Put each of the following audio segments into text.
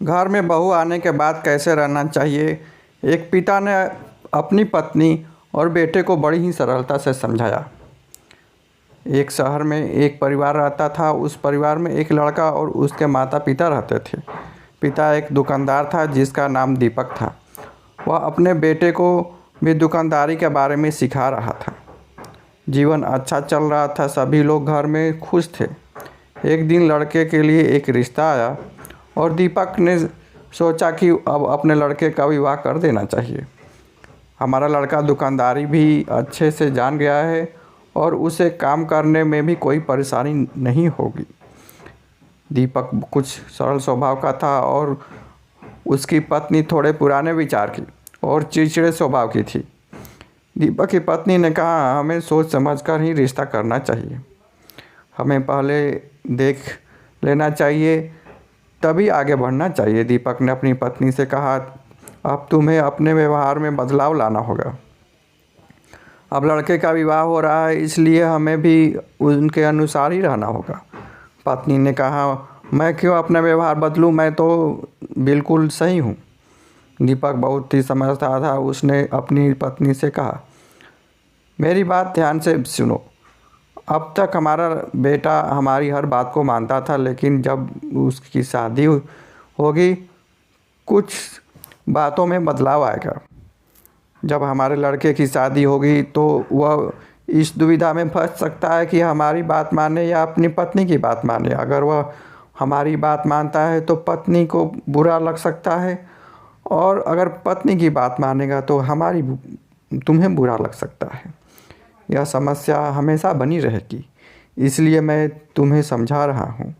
घर में बहू आने के बाद कैसे रहना चाहिए, एक पिता ने अपनी पत्नी और बेटे को बड़ी ही सरलता से समझाया। एक शहर में एक परिवार रहता था। उस परिवार में एक लड़का और उसके माता पिता रहते थे। पिता एक दुकानदार था जिसका नाम दीपक था। वह अपने बेटे को भी दुकानदारी के बारे में सिखा रहा था। जीवन अच्छा चल रहा था, सभी लोग घर में खुश थे। एक दिन लड़के के लिए एक रिश्ता आया और दीपक ने सोचा कि अब अपने लड़के का विवाह कर देना चाहिए। हमारा लड़का दुकानदारी भी अच्छे से जान गया है और उसे काम करने में भी कोई परेशानी नहीं होगी। दीपक कुछ सरल स्वभाव का था और उसकी पत्नी थोड़े पुराने विचार की और चिड़चिड़े स्वभाव की थी। दीपक की पत्नी ने कहा, हमें सोच समझकर ही रिश्ता करना चाहिए। हमें पहले देख लेना चाहिए, तभी आगे बढ़ना चाहिए। दीपक ने अपनी पत्नी से कहा, अब तुम्हें अपने व्यवहार में बदलाव लाना होगा। अब लड़के का विवाह हो रहा है, इसलिए हमें भी उनके अनुसार ही रहना होगा। पत्नी ने कहा, मैं क्यों अपना व्यवहार बदलूं, मैं तो बिल्कुल सही हूँ। दीपक बहुत ही समझदार था। उसने अपनी पत्नी से कहा, मेरी बात ध्यान से सुनो। अब तक हमारा बेटा हमारी हर बात को मानता था, लेकिन जब उसकी शादी होगी कुछ बातों में बदलाव आएगा। जब हमारे लड़के की शादी होगी तो वह इस दुविधा में फंस सकता है कि हमारी बात माने या अपनी पत्नी की बात माने। अगर वह हमारी बात मानता है तो पत्नी को बुरा लग सकता है, और अगर पत्नी की बात मानेगा तो तुम्हें बुरा लग सकता है। यह समस्या हमेशा बनी रहेगी। इसलिए मैं तुम्हें समझा रहा हूँ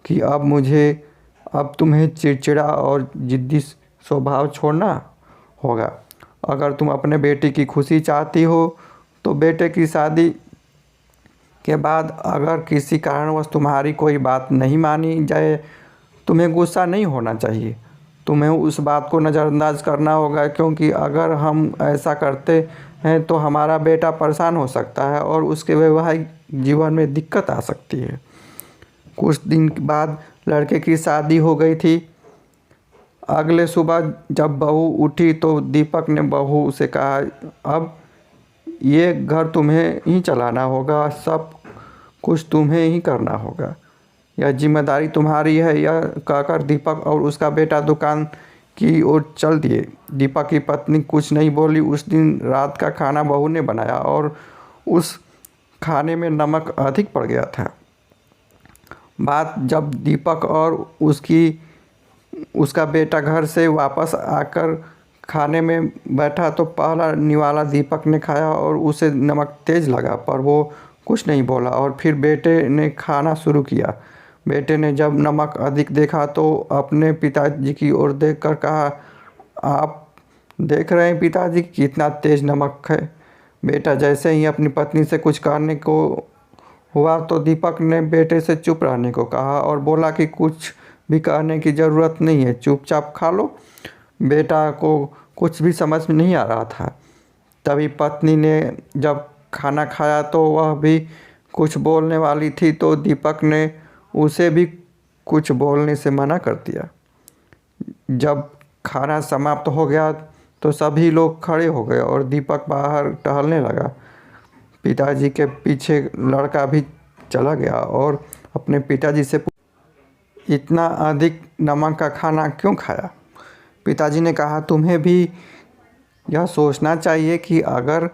कि अब तुम्हें चिड़चिड़ा और जिद्दी स्वभाव छोड़ना होगा। अगर तुम अपने बेटे की खुशी चाहती हो तो बेटे की शादी के बाद अगर किसी कारणवश तुम्हारी कोई बात नहीं मानी जाए, तुम्हें गुस्सा नहीं होना चाहिए। तुम्हें उस बात को नज़रअंदाज करना होगा, क्योंकि अगर हम ऐसा करते हैं तो हमारा बेटा परेशान हो सकता है और उसके वैवाहिक जीवन में दिक्कत आ सकती है। कुछ दिन बाद लड़के की शादी हो गई थी। अगले सुबह जब बहू उठी तो दीपक ने बहू से कहा, अब ये घर तुम्हें ही चलाना होगा, सब कुछ तुम्हें ही करना होगा, यह जिम्मेदारी तुम्हारी है। यह कहकर दीपक और उसका बेटा दुकान की ओर चल दिए। दीपक की पत्नी कुछ नहीं बोली। उस दिन रात का खाना बहू ने बनाया और उस खाने में नमक अधिक पड़ गया था। बात जब दीपक और उसका बेटा घर से वापस आकर खाने में बैठा तो पहला निवाला दीपक ने खाया और उसे नमक तेज़ लगा, पर वो कुछ नहीं बोला। और फिर बेटे ने खाना शुरू किया। बेटे ने जब नमक अधिक देखा तो अपने पिताजी की ओर देखकर कहा, आप देख रहे हैं पिताजी कितना तेज़ नमक है। बेटा जैसे ही अपनी पत्नी से कुछ कहने को हुआ तो दीपक ने बेटे से चुप रहने को कहा और बोला कि कुछ भी कहने की ज़रूरत नहीं है, चुपचाप खा लो। बेटा को कुछ भी समझ में नहीं आ रहा था। तभी पत्नी ने जब खाना खाया तो वह भी कुछ बोलने वाली थी, तो दीपक ने उसे भी कुछ बोलने से मना कर दिया। जब खाना समाप्त हो गया तो सभी लोग खड़े हो गए और दीपक बाहर टहलने लगा। पिताजी के पीछे लड़का भी चला गया और अपने पिताजी से इतना अधिक नमक का खाना क्यों खाया। पिताजी ने कहा, तुम्हें भी यह सोचना चाहिए कि अगर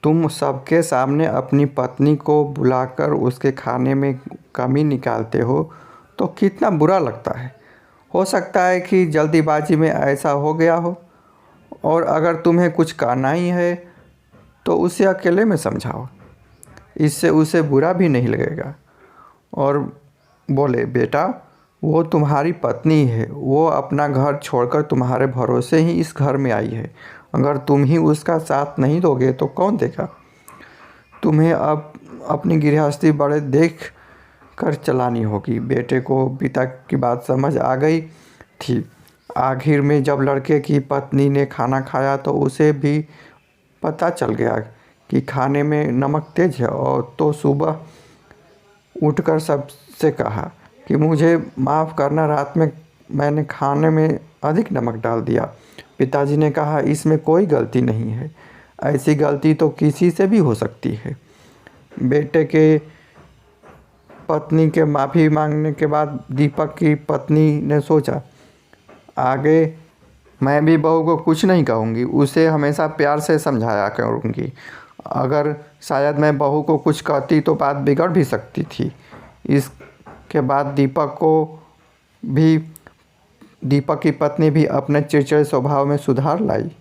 तुम सबके सामने अपनी पत्नी को बुलाकर उसके खाने में कमी निकालते हो तो कितना बुरा लगता है। हो सकता है कि जल्दीबाजी में ऐसा हो गया हो, और अगर तुम्हें कुछ कहना ही है तो उसे अकेले में समझाओ, इससे उसे बुरा भी नहीं लगेगा। और बोले, बेटा वो तुम्हारी पत्नी है, वो अपना घर छोड़कर तुम्हारे भरोसे ही इस घर में आई है। अगर तुम ही उसका साथ नहीं दोगे तो कौन देगा। तुम्हें अब अपनी गृहस्थी बड़े देख कर चलानी होगी। बेटे को पिता की बात समझ आ गई थी। आखिर में जब लड़के की पत्नी ने खाना खाया तो उसे भी पता चल गया कि खाने में नमक तेज है, और तो सुबह उठकर सबसे कहा कि मुझे माफ़ करना, रात में मैंने खाने में अधिक नमक डाल दिया। पिताजी ने कहा, इसमें कोई गलती नहीं है, ऐसी गलती तो किसी से भी हो सकती है। बेटे के पत्नी के माफ़ी मांगने के बाद दीपक की पत्नी ने सोचा, आगे मैं भी बहू को कुछ नहीं कहूँगी, उसे हमेशा प्यार से समझाया करूँगी। अगर शायद मैं बहू को कुछ कहती तो बात बिगड़ भी सकती थी। इसके बाद दीपक की पत्नी भी अपने चिड़चिड़े स्वभाव में सुधार लाई।